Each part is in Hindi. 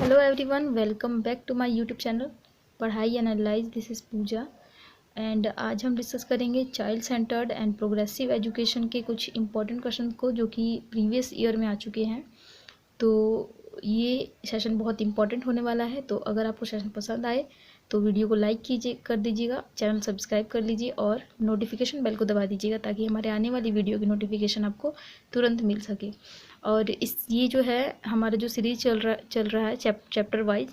Hello everyone, welcome back to my YouTube channel Padhai analyse. This is Pooja and आज हम डिस्कस करेंगे child centred and progressive education के कुछ इंपॉर्टेंट क्वेश्चन को जो कि प्रीवियस ईयर में आ चुके हैं। तो ये सेशन बहुत इंपॉर्टेंट होने वाला है। तो अगर आपको सेशन पसंद आए तो वीडियो को लाइक कर दीजिएगा, चैनल सब्सक्राइब कर लीजिए और नोटिफिकेशन बेल को दबा दीजिएगा ताकि हमारे आने वाली वीडियो की नोटिफिकेशन आपको तुरंत मिल सके। और ये जो है हमारा जो सीरीज चल रहा है chapter wise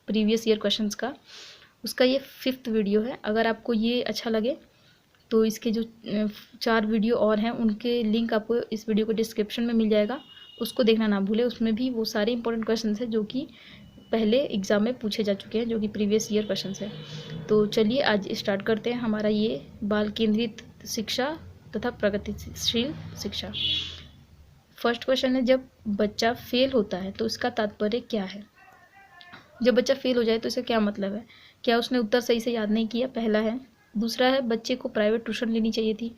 previous year questions का, उसका ये 5th वीडियो है। अगर आपको ये अच्छा लगे तो इसके जो 4 वीडियो और हैं उनके लिंक आपको इस वीडियो को डिस्क्रिप्शन में मिल जाएगा, उसको देखना ना भूलें। उसमें भी वो सारे इंपॉर्टेंट क्वेश्चंस हैं जो कि पहले एग्ज़ाम में पूछे जा चुके हैं, जो कि प्रीवियस ईयर क्वेश्चंस हैं। तो चलिए आज स्टार्ट करते हैं हमारा ये बाल केंद्रित शिक्षा तथा प्रगतिशील शिक्षा। फर्स्ट क्वेश्चन है, जब बच्चा फेल होता है तो इसका तात्पर्य क्या है। जब बच्चा फेल हो जाए तो इसका क्या मतलब है? क्या उसने उत्तर सही से याद नहीं किया, पहला है। दूसरा है, बच्चे को प्राइवेट ट्यूशन लेनी चाहिए थी,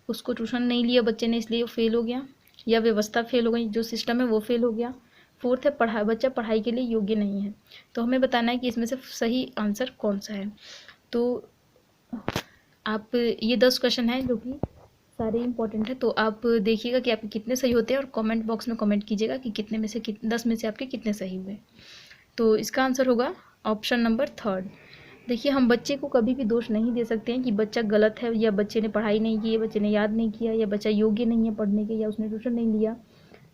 उसको ट्यूशन नहीं लिया बच्चे ने इसलिए वो फेल हो गया, या व्यवस्था फेल हो गई, जो सिस्टम है वो फेल हो गया। फोर्थ है, बच्चा पढ़ाई के लिए योग्य नहीं है। तो हमें बताना है कि इसमें से सही आंसर कौन सा है। तो आप ये 10 क्वेश्चन हैं जो कि सारे इंपॉर्टेंट है। तो आप देखिएगा कि आपके कितने सही होते हैं और कमेंट बॉक्स में कमेंट कीजिएगा कि कितने में से 10 में से आपके कितने सही हुए। तो इसका आंसर होगा ऑप्शन नंबर 3rd। देखिए, हम बच्चे को कभी भी दोष नहीं दे सकते हैं कि बच्चा गलत है, या बच्चे ने पढ़ाई नहीं की, बच्चे ने याद नहीं किया, या बच्चा योग्य नहीं है पढ़ने के, या उसने ट्यूशन नहीं लिया।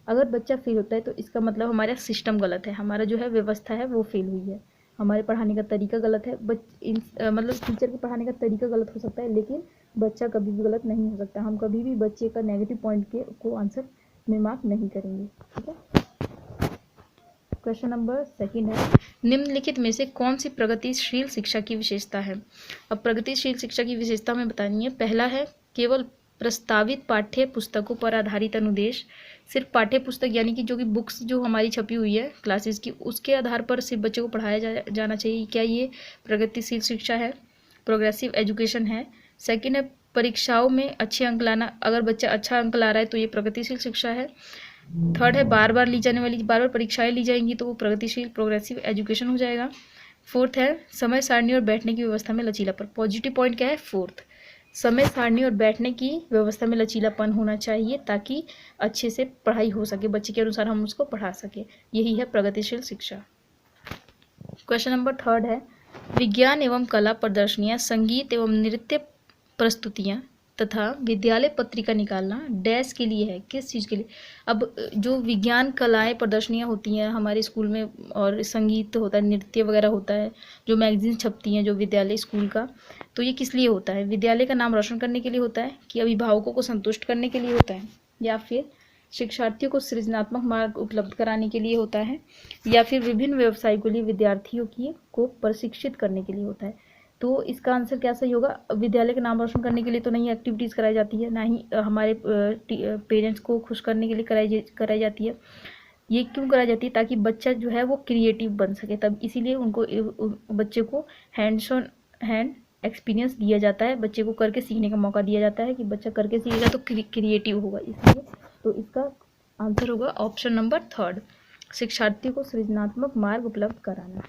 अगर बच्चा फेल होता है तो इसका मतलब हमारा सिस्टम गलत है, हमारा जो है व्यवस्था है वो फेल हुई है, हमारे पढ़ाने का तरीका गलत है। मतलब टीचर के पढ़ाने का तरीका गलत हो सकता है, लेकिन बच्चा कभी भी गलत नहीं हो सकता। हम कभी भी बच्चे का नेगेटिव पॉइंट को आंसर में मार्क नहीं करेंगे, ठीक है। क्वेश्चन नंबर 2 है, निम्नलिखित में से कौन सी प्रगतिशील शिक्षा की विशेषता है। अब प्रगतिशील शिक्षा की विशेषता हमें बतानी है। पहला है, केवल प्रस्तावित पाठ्य पुस्तकों पर आधारित अनुदेश। सिर्फ पाठ्य पुस्तक यानी कि जो कि बुक्स जो हमारी छपी हुई है क्लासेस की, उसके आधार पर सिर्फ बच्चों को पढ़ाया जाना चाहिए। क्या ये प्रगतिशील शिक्षा है, प्रोग्रेसिव एजुकेशन है। सेकेंड है, परीक्षाओं में अच्छे अंक लाना। अगर बच्चा अच्छा अंक ला रहा है तो ये प्रगतिशील शिक्षा है। थर्ड है, बार बार परीक्षाएं ली जाएंगी तो वो प्रगतिशील प्रोग्रेसिव एजुकेशन हो जाएगा। फोर्थ है, समय सारणी और बैठने की व्यवस्था में लचीलापन। पॉजिटिव पॉइंट क्या है? फोर्थ, समय सारणी और बैठने की व्यवस्था में लचीलापन होना चाहिए ताकि अच्छे से पढ़ाई हो सके, बच्चे के अनुसार हम उसको पढ़ा सके। यही है प्रगतिशील शिक्षा। क्वेश्चन नंबर 3 है, विज्ञान एवं कला प्रदर्शनियाँ, संगीत एवं नृत्य प्रस्तुतियाँ तथा विद्यालय पत्रिका निकालना डैश के लिए है, किस चीज़ के लिए। अब जो विज्ञान कलाएं प्रदर्शनियाँ होती हैं हमारे स्कूल में, और संगीत होता है, नृत्य वगैरह होता है, जो मैगजीन छपती हैं जो विद्यालय स्कूल का, तो ये किस लिए होता है? विद्यालय का नाम रोशन करने के लिए होता है, कि अभिभावकों को संतुष्ट करने के लिए होता है, या फिर शिक्षार्थियों को सृजनात्मक मार्ग उपलब्ध कराने के लिए होता है, या फिर विभिन्न व्यवसाय के लिए विद्यार्थियों को प्रशिक्षित करने के लिए होता है। तो इसका आंसर क्या सही होगा? विद्यालय का नाम रोशन करने के लिए तो नहीं एक्टिविटीज़ कराई जाती है, ना ही हमारे पेरेंट्स को खुश करने के लिए कराई जाती है। ये क्यों कराई जाती है? ताकि बच्चा जो है वो क्रिएटिव बन सके, तब इसीलिए उनको बच्चे को हैंड्स ऑन हैंड एक्सपीरियंस दिया जाता है, बच्चे को करके सीखने का मौका दिया जाता है कि बच्चा करके सीखेगा तो क्रिएटिव होगा, इसलिए। तो इसका आंसर होगा ऑप्शन नंबर 3rd, शिक्षार्थियों को सृजनात्मक मार्ग उपलब्ध कराना।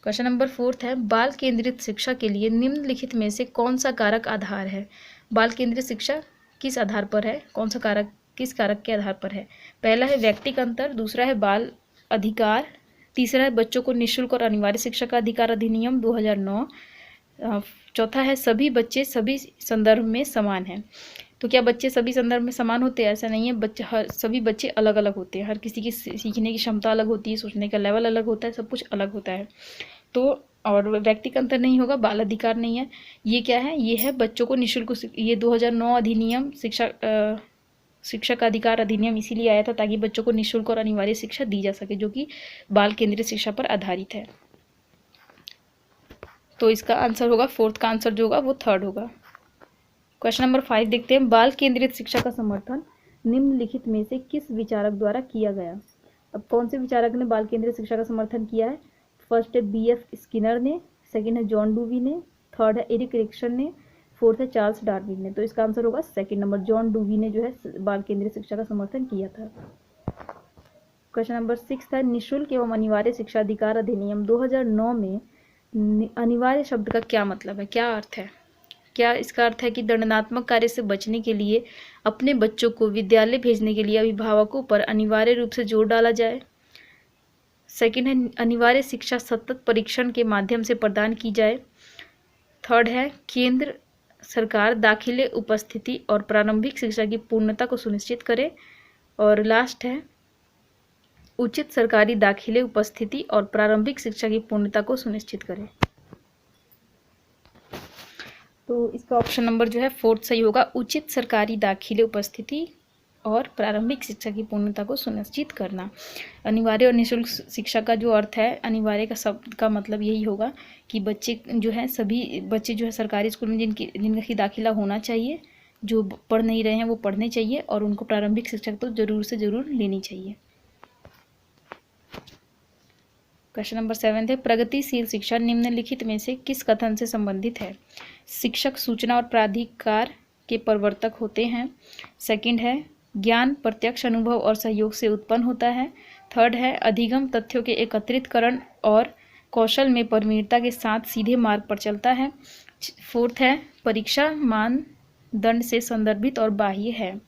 क्वेश्चन नंबर 4 है, बाल केंद्रित शिक्षा के लिए निम्नलिखित में से कौन सा कारक आधार है। बाल केंद्रित शिक्षा किस आधार पर है, कौन सा कारक, किस कारक के आधार पर है? पहला है व्यक्तिगत अंतर, दूसरा है बाल अधिकार, तीसरा है बच्चों को निःशुल्क और अनिवार्य शिक्षा का अधिकार अधिनियम 2009, चौथा है सभी बच्चे सभी संदर्भ में समान हैं। तो क्या बच्चे सभी संदर्भ में समान होते हैं? ऐसा नहीं है, सभी बच्चे अलग अलग होते हैं, हर किसी की सीखने की क्षमता अलग होती है, सोचने का लेवल अलग होता है, सब कुछ अलग होता है। तो और व्यक्तिगत अंतर नहीं होगा, बाल अधिकार नहीं है। ये क्या है? ये है बच्चों को निःशुल्क, ये 2009 अधिनियम शिक्षा का अधिकार अधिनियम इसीलिए आया था ताकि बच्चों को निःशुल्क और अनिवार्य शिक्षा दी जा सके, जो कि बाल केंद्रित शिक्षा पर आधारित है। तो इसका आंसर होगा, 4th का आंसर जो होगा वो 3rd होगा। क्वेश्चन नंबर 5 देखते हैं, बाल केंद्रित शिक्षा का समर्थन निम्नलिखित में से किस विचारक द्वारा किया गया। अब कौन से विचारक ने बाल केंद्रित शिक्षा का समर्थन किया है? फर्स्ट है BF स्किनर ने, सेकंड है जॉन डूवी ने, थर्ड है एरिक एरिक्सन ने, फोर्थ है चार्ल्स डार्विन ने। तो इसका आंसर होगा 2nd नंबर, जॉन डूवी ने जो है बाल केंद्रित शिक्षा का समर्थन किया था। क्वेश्चन नंबर 6 है, निःशुल्क एवं अनिवार्य शिक्षा अधिकार अधिनियम 2009 में अनिवार्य शब्द का क्या मतलब है, क्या अर्थ है? क्या इसका अर्थ है कि दंडात्मक कार्य से बचने के लिए अपने बच्चों को विद्यालय भेजने के लिए अभिभावकों पर अनिवार्य रूप से जोर डाला जाए। सेकंड है, अनिवार्य शिक्षा सतत परीक्षण के माध्यम से प्रदान की जाए। थर्ड है, केंद्र सरकार दाखिले उपस्थिति और प्रारंभिक शिक्षा की पूर्णता को सुनिश्चित करे। और लास्ट है, उचित सरकारी दाखिले उपस्थिति और प्रारंभिक शिक्षा की पूर्णता को सुनिश्चित करें। तो इसका ऑप्शन नंबर जो है 4 सही होगा, उचित सरकारी दाखिले उपस्थिति और प्रारंभिक शिक्षा की पूर्णता को सुनिश्चित करना। अनिवार्य और निःशुल्क शिक्षा का जो अर्थ है, अनिवार्य का शब्द का मतलब यही होगा कि बच्चे जो है, सभी बच्चे जो है सरकारी स्कूल में जिनका दाखिला होना चाहिए, जो पढ़ नहीं रहे हैं वो पढ़ने चाहिए और उनको प्रारंभिक शिक्षा तो जरूर से जरूर लेनी चाहिए। क्वेश्चन नंबर 7 है, प्रगतिशील शिक्षा निम्नलिखित में से किस कथन से संबंधित है? शिक्षक सूचना और प्राधिकार के प्रवर्तक होते हैं। सेकंड है, ज्ञान प्रत्यक्ष अनुभव और सहयोग से उत्पन्न होता है। थर्ड है, अधिगम तथ्यों के एकत्रितकरण और कौशल में प्रवीणता के साथ सीधे मार्ग पर चलता है। फोर्थ है, परीक्षा मानदंड से संदर्भित और बाह्य है।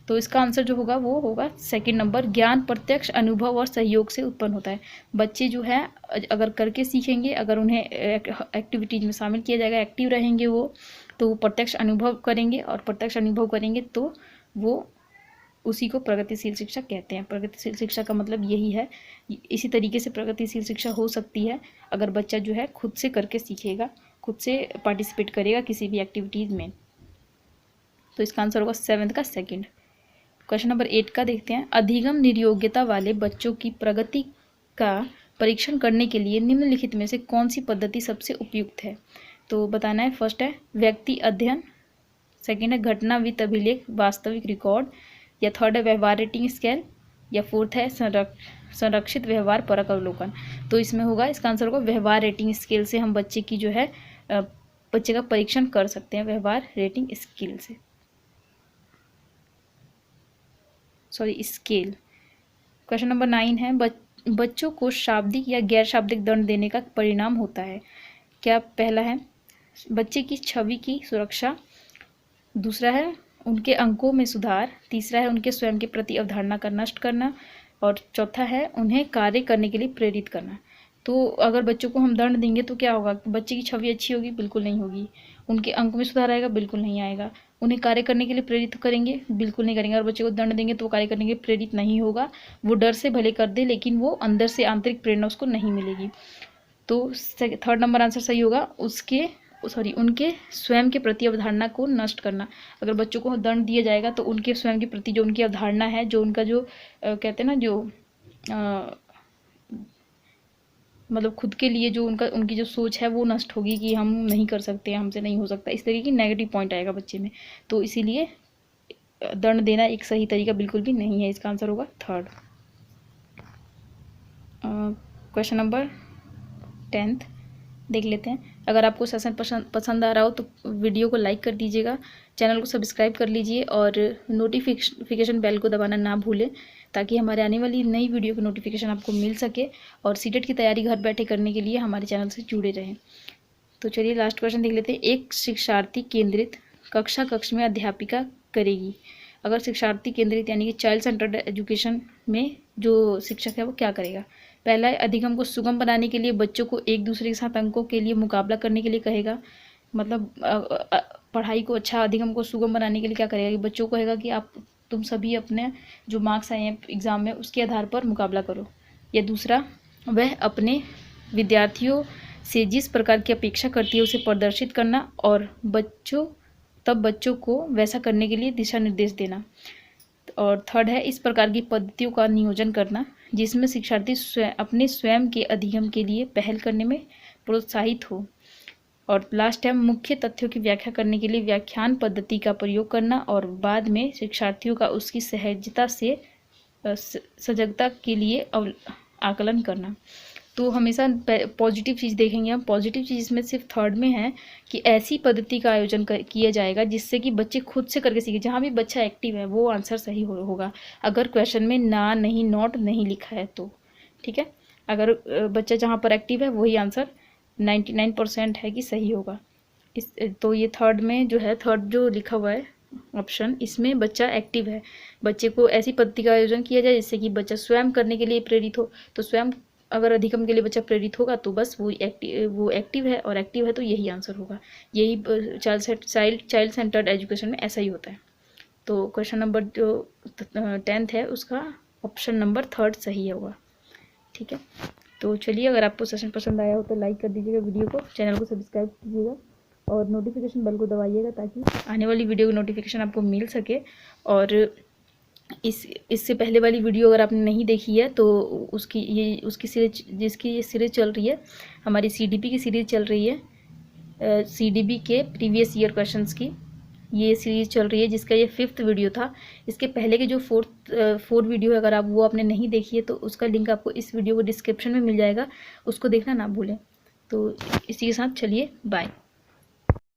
तो इसका आंसर जो होगा वो होगा सेकंड नंबर, ज्ञान प्रत्यक्ष अनुभव और सहयोग से उत्पन्न होता है। बच्चे जो है अगर करके सीखेंगे, अगर उन्हें एक्टिविटीज में शामिल किया जाएगा, एक्टिव रहेंगे वो, तो वो प्रत्यक्ष अनुभव करेंगे और प्रत्यक्ष अनुभव करेंगे तो वो उसी को प्रगतिशील शिक्षा कहते हैं। प्रगतिशील शिक्षा का मतलब यही है। इसी तरीके से प्रगतिशील शिक्षा हो सकती है अगर बच्चा जो है खुद से करके सीखेगा, खुद से पार्टिसिपेट करेगा किसी भी एक्टिविटीज़ में। तो इसका आंसर होगा 7th का सेकंड। क्वेश्चन नंबर 8 का देखते हैं, अधिगम निर्योग्यता वाले बच्चों की प्रगति का परीक्षण करने के लिए निम्नलिखित में से कौन सी पद्धति सबसे उपयुक्त है? तो बताना है। फर्स्ट है व्यक्ति अध्ययन, सेकंड है घटनाविद अभिलेख वास्तविक रिकॉर्ड, या थर्ड है व्यवहार रेटिंग स्केल, या फोर्थ है संरक्षित व्यवहार परक अवलोकन। तो इसमें होगा, इसका आंसर होगा व्यवहार रेटिंग स्केल से हम बच्चे की जो है बच्चे का परीक्षण कर सकते हैं, व्यवहार रेटिंग स्केल से, स्केल। क्वेश्चन नंबर 9 है, बच्चों को शाब्दिक या गैर शाब्दिक दंड देने का परिणाम होता है क्या? पहला है बच्चे की छवि की सुरक्षा, दूसरा है उनके अंकों में सुधार, तीसरा है उनके स्वयं के प्रति अवधारणा का नष्ट करना, और चौथा है उन्हें कार्य करने के लिए प्रेरित करना। तो अगर बच्चों को हम दंड देंगे तो क्या होगा? बच्चे की छवि अच्छी होगी? बिल्कुल नहीं होगी। उनके अंक में सुधार आएगा? बिल्कुल नहीं आएगा। उन्हें कार्य करने के लिए प्रेरित करेंगे? बिल्कुल नहीं करेंगे। और बच्चे को दंड देंगे तो वो कार्य करने के लिए प्रेरित नहीं होगा, वो डर से भले कर दे लेकिन वो अंदर से आंतरिक प्रेरणा उसको नहीं मिलेगी। तो थर्ड नंबर आंसर सही होगा, उनके स्वयं के प्रति अवधारणा को नष्ट करना। अगर बच्चों को दंड दिया जाएगा तो उनके स्वयं के प्रति जो उनकी अवधारणा है, जो उनका जो कहते हैं ना, जो मतलब खुद के लिए जो उनकी जो सोच है वो नष्ट होगी कि हम नहीं कर सकते, हमसे नहीं हो सकता, इस तरीके की नेगेटिव पॉइंट आएगा बच्चे में। तो इसीलिए दंड देना एक सही तरीका बिल्कुल भी नहीं है। इसका आंसर होगा थर्ड। क्वेश्चन नंबर 10 देख लेते हैं। अगर आपको सेशन पसंद आ रहा हो तो वीडियो को लाइक कर दीजिएगा, चैनल को सब्सक्राइब कर लीजिए और नोटिफिकेशन बेल को दबाना ना भूलें ताकि हमारे आने वाली नई वीडियो की नोटिफिकेशन आपको मिल सके और सीटेट की तैयारी घर बैठे करने के लिए हमारे चैनल से जुड़े रहें। तो चलिए लास्ट क्वेश्चन देख लेते हैं। एक शिक्षार्थी केंद्रित कक्ष में अध्यापिका करेगी। अगर शिक्षार्थी केंद्रित यानी कि चाइल्ड सेंटर्ड एजुकेशन में जो शिक्षक है वो क्या करेगा? पहला है अधिगम को सुगम बनाने के लिए बच्चों को एक दूसरे के साथ अंकों के लिए मुकाबला करने के लिए कहेगा। मतलब पढ़ाई को अच्छा, अधिगम को सुगम बनाने के लिए क्या करेगा कि बच्चों को कहेगा कि तुम सभी अपने जो मार्क्स आए हैं एग्ज़ाम में उसके आधार पर मुकाबला करो। या दूसरा, वह अपने विद्यार्थियों से जिस प्रकार की अपेक्षा करती है उसे प्रदर्शित करना और बच्चों को वैसा करने के लिए दिशा निर्देश देना। और थर्ड है इस प्रकार की पद्धतियों का नियोजन करना जिसमें शिक्षार्थी अपने स्वयं के अधिगम के लिए पहल करने में प्रोत्साहित हो। और लास्ट है मुख्य तथ्यों की व्याख्या करने के लिए व्याख्यान पद्धति का प्रयोग करना और बाद में शिक्षार्थियों का उसकी सहजता से सजगता के लिए आकलन करना। तो हमेशा पॉजिटिव चीज़ देखेंगे हम। पॉजिटिव चीज़ में सिर्फ थर्ड में है कि ऐसी पद्धति का आयोजन किया जाएगा जिससे कि बच्चे खुद से करके सीखे। जहाँ भी बच्चा एक्टिव है वो आंसर सही होगा। अगर क्वेश्चन में ना, नहीं, नॉट नहीं लिखा है तो ठीक है। अगर बच्चा जहाँ पर एक्टिव है वही आंसर 99% है कि सही होगा। तो ये थर्ड में जो है, थर्ड जो लिखा हुआ है ऑप्शन, इसमें बच्चा एक्टिव है। बच्चे को ऐसी पद्धति का आयोजन किया जाए जिससे कि बच्चा स्वयं करने के लिए प्रेरित हो। तो स्वयं अगर अधिगम के लिए बच्चा प्रेरित होगा तो बस वो एक्टिव है, और एक्टिव है तो यही आंसर होगा। यही चाइल्ड सेंटर्ड एजुकेशन में ऐसा ही होता है। तो क्वेश्चन नंबर जो 10th है उसका ऑप्शन नंबर थर्ड सही होगा। ठीक है, तो चलिए, अगर आपको सेशन पसंद आया हो तो लाइक कर दीजिएगा वीडियो को, चैनल को सब्सक्राइब कीजिएगा और नोटिफिकेशन बेल को दबाइएगा ताकि आने वाली वीडियो की नोटिफिकेशन आपको मिल सके। और इससे पहले वाली वीडियो अगर आपने नहीं देखी है तो उसकी सीरीज, जिसकी ये सीरीज चल रही है, हमारी CDP की सीरीज चल रही है, CDP के प्रीवियस ईयर क्वेश्चंस की ये सीरीज चल रही है, जिसका ये 5th वीडियो था। इसके पहले के जो 4th वीडियो है, अगर आप वो आपने नहीं देखी है तो उसका लिंक आपको इस वीडियो को डिस्क्रिप्शन में मिल जाएगा, उसको देखना ना भूलें। तो इसी के साथ चलिए, बाय।